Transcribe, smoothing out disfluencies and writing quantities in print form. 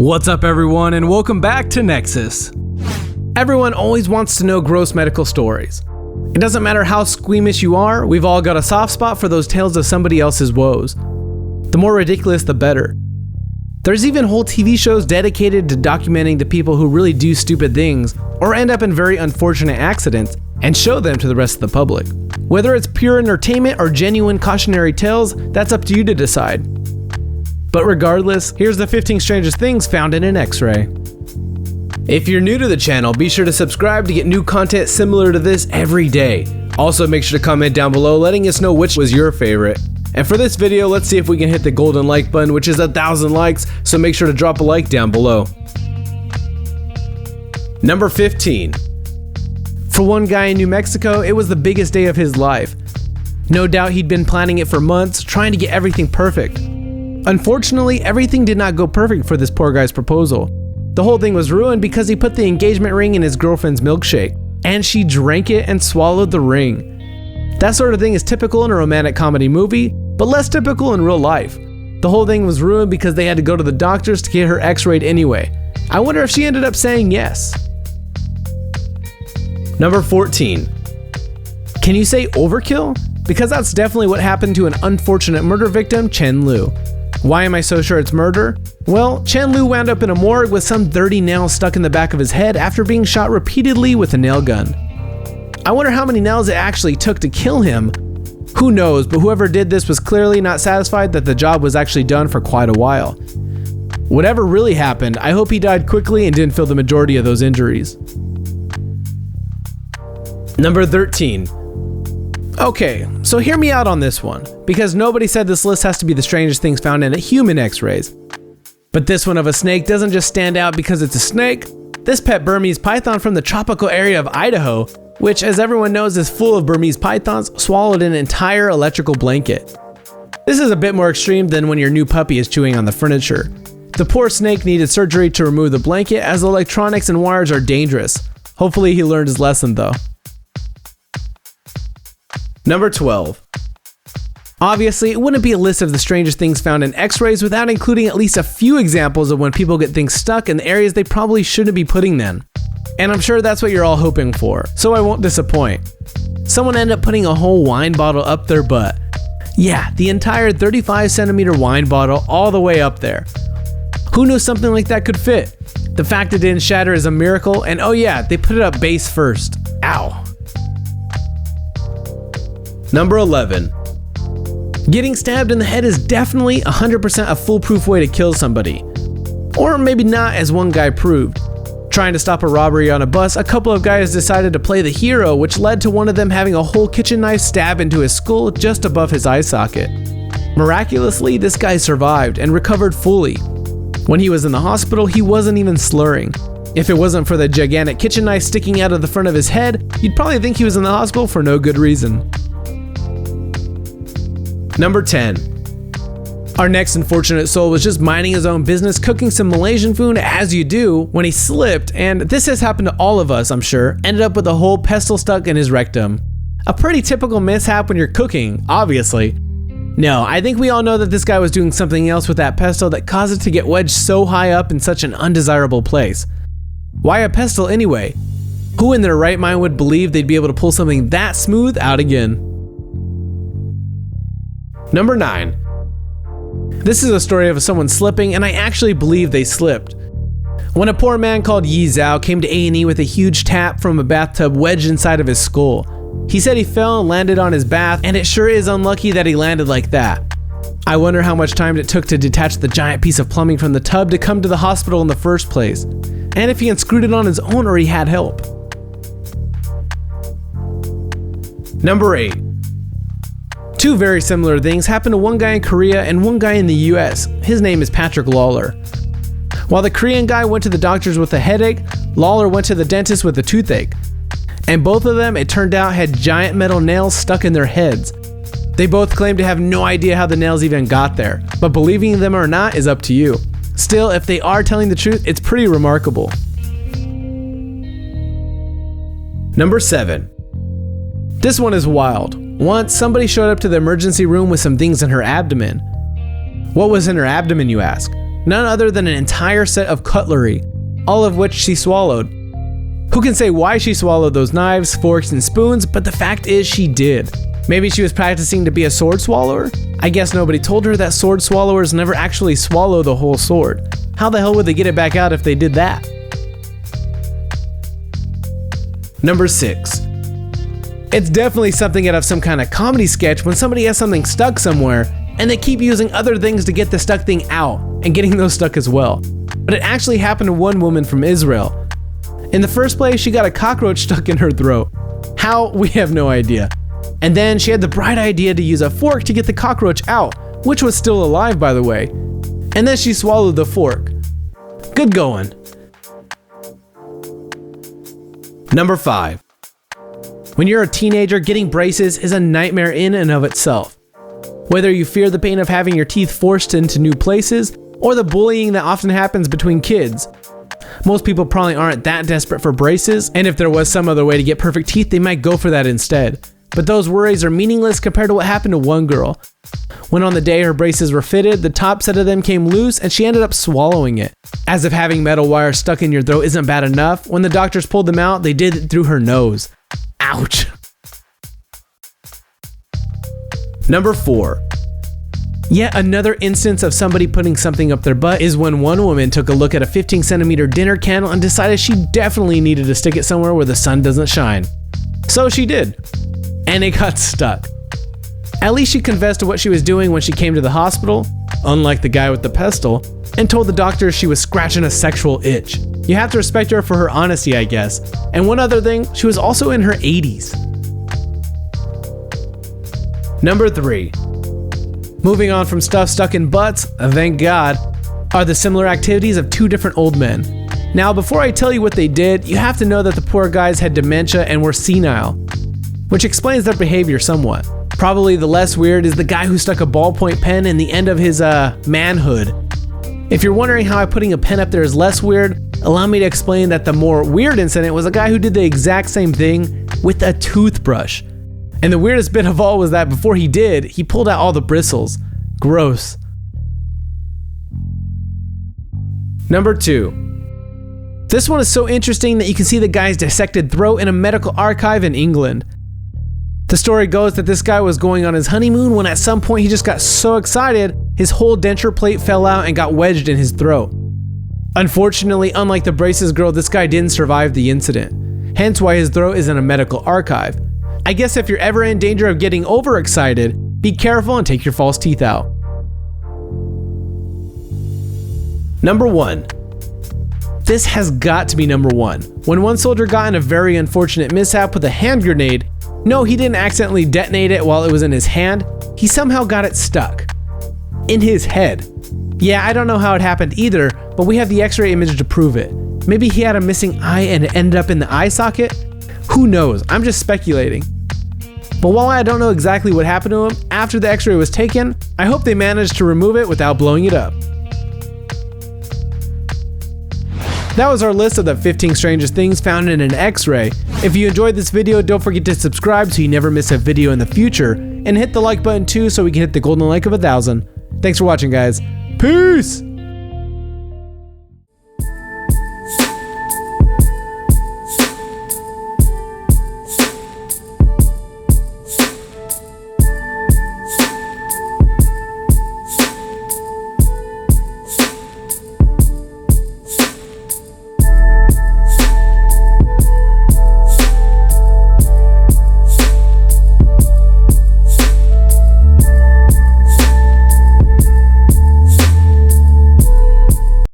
What's up everyone, and welcome back to Nexus. Everyone always wants to know gross medical stories. It doesn't matter how squeamish you are, we've all got a soft spot for those tales of somebody else's woes. The more ridiculous, the better. There's even whole TV shows dedicated to documenting the people who really do stupid things or end up in very unfortunate accidents and show them to the rest of the public. Whether it's pure entertainment or genuine cautionary tales, that's up to you to decide. But regardless, here's the 15 strangest things found in an X-ray. If you're new to the channel, be sure to subscribe to get new content similar to this every day. Also, make sure to comment down below letting us know which was your favorite. And for this video, let's see if we can hit the golden like button, which is 1,000 likes, so make sure to drop a like down below. Number 15. For one guy in New Mexico, it was the biggest day of his life. No doubt he'd been planning it for months, trying to get everything perfect. Unfortunately, everything did not go perfect for this poor guy's proposal. The whole thing was ruined because he put the engagement ring in his girlfriend's milkshake, and she drank it and swallowed the ring. That sort of thing is typical in a romantic comedy movie, but less typical in real life. The whole thing was ruined because they had to go to the doctors to get her x-rayed anyway. I wonder if she ended up saying yes. Number 14. Can you say overkill? Because that's definitely what happened to an unfortunate murder victim, Chen Liu. Why am I so sure it's murder? Well, Chen Liu wound up in a morgue with some dirty nails stuck in the back of his head after being shot repeatedly with a nail gun. I wonder how many nails it actually took to kill him. Who knows, but whoever did this was clearly not satisfied that the job was actually done for quite a while. Whatever really happened, I hope he died quickly and didn't feel the majority of those injuries. Number 13. Okay, so hear me out on this one, because nobody said this list has to be the strangest things found in a human x-rays. But this one of a snake doesn't just stand out because it's a snake. This pet Burmese python from the tropical area of Idaho, which as everyone knows is full of Burmese pythons, swallowed an entire electrical blanket. This is a bit more extreme than when your new puppy is chewing on the furniture. The poor snake needed surgery to remove the blanket as the electronics and wires are dangerous. Hopefully he learned his lesson though. Number 12. Obviously, it wouldn't be a list of the strangest things found in x-rays without including at least a few examples of when people get things stuck in the areas they probably shouldn't be putting them. And I'm sure that's what you're all hoping for, so I won't disappoint. Someone ended up putting a whole wine bottle up their butt. Yeah, the entire 35cm wine bottle all the way up there. Who knew something like that could fit? The fact it didn't shatter is a miracle, and oh yeah, they put it up base first. Ow. Number 11. Getting stabbed in the head is definitely 100% a foolproof way to kill somebody. Or maybe not, as one guy proved. Trying to stop a robbery on a bus, a couple of guys decided to play the hero, which led to one of them having a whole kitchen knife stab into his skull just above his eye socket. Miraculously, this guy survived and recovered fully. When he was in the hospital, he wasn't even slurring. If it wasn't for the gigantic kitchen knife sticking out of the front of his head, you'd probably think he was in the hospital for no good reason. Number 10. Our next unfortunate soul was just minding his own business, cooking some Malaysian food as you do, when he slipped, and this has happened to all of us, I'm sure, ended up with a whole pestle stuck in his rectum. A pretty typical mishap when you're cooking, obviously. No, I think we all know that this guy was doing something else with that pestle that caused it to get wedged so high up in such an undesirable place. Why a pestle anyway? Who in their right mind would believe they'd be able to pull something that smooth out again? Number 9. This is a story of someone slipping, and I actually believe they slipped. When a poor man called Yi Zhao came to A&E with a huge tap from a bathtub wedged inside of his skull. He said he fell and landed on his bath, and it sure is unlucky that he landed like that. I wonder how much time it took to detach the giant piece of plumbing from the tub to come to the hospital in the first place, and if he unscrewed it on his own or he had help. Number 8. Two very similar things happened to one guy in Korea and one guy in the US. His name is Patrick Lawler. While the Korean guy went to the doctors with a headache, Lawler went to the dentist with a toothache. And both of them, it turned out, had giant metal nails stuck in their heads. They both claimed to have no idea how the nails even got there, but believing them or not is up to you. Still, if they are telling the truth, it's pretty remarkable. Number 7. This one is wild. Once, somebody showed up to the emergency room with some things in her abdomen. What was in her abdomen, you ask? none other than an entire set of cutlery, all of which she swallowed. Who can say why she swallowed those knives, forks, and spoons, but the fact is she did. Maybe she was practicing to be a sword swallower? I guess nobody told her that sword swallowers never actually swallow the whole sword. How the hell would they get it back out if they did that? Number 6. It's definitely something out of some kind of comedy sketch when somebody has something stuck somewhere and they keep using other things to get the stuck thing out and getting those stuck as well. But it actually happened to one woman from Israel. In the first place, she got a cockroach stuck in her throat. How? We have no idea. And then she had the bright idea to use a fork to get the cockroach out, which was still alive, by the way. And then she swallowed the fork. Good going. Number 5. When you're a teenager, getting braces is a nightmare in and of itself. Whether you fear the pain of having your teeth forced into new places, or the bullying that often happens between kids, most people probably aren't that desperate for braces, and if there was some other way to get perfect teeth, they might go for that instead. But those worries are meaningless compared to what happened to one girl. When on the day her braces were fitted, the top set of them came loose and she ended up swallowing it. As if having metal wires stuck in your throat isn't bad enough, when the doctors pulled them out, they did it through her nose. Ouch. Number 4. Yet another instance of somebody putting something up their butt is when one woman took a look at a 15cm dinner candle and decided she definitely needed to stick it somewhere where the sun doesn't shine. So she did. And it got stuck. At least she confessed to what she was doing when she came to the hospital, unlike the guy with the pestle, and told the doctor she was scratching a sexual itch. You have to respect her for her honesty, I guess. And one other thing, she was also in her 80s. Number 3. Moving on from stuff stuck in butts, thank God, are the similar activities of two different old men. Now, before I tell you what they did, you have to know that the poor guys had dementia and were senile, which explains their behavior somewhat. Probably the less weird is the guy who stuck a ballpoint pen in the end of his manhood. If you're wondering how putting a pen up there is less weird, allow me to explain that the more weird incident was a guy who did the exact same thing with a toothbrush. And the weirdest bit of all was that before he did, he pulled out all the bristles. Gross. Number 2. This one is so interesting that you can see the guy's dissected throat in a medical archive in England. The story goes that this guy was going on his honeymoon when at some point he just got so excited, his whole denture plate fell out and got wedged in his throat. Unfortunately, unlike the braces girl, this guy didn't survive the incident. Hence why his throat is in a medical archive. I guess if you're ever in danger of getting overexcited, be careful and take your false teeth out. Number 1. This has got to be number 1. When one soldier got in a very unfortunate mishap with a hand grenade, no, he didn't accidentally detonate it while it was in his hand, he somehow got it stuck. In his head. Yeah, I don't know how it happened either, but we have the x-ray image to prove it. Maybe he had a missing eye and it ended up in the eye socket? Who knows? I'm just speculating. But while I don't know exactly what happened to him, after the x-ray was taken, I hope they managed to remove it without blowing it up. That was our list of the 15 strangest things found in an x-ray. If you enjoyed this video, don't forget to subscribe so you never miss a video in the future, and hit the like button too so we can hit the golden like of 1,000. Thanks for watching, guys. Peace!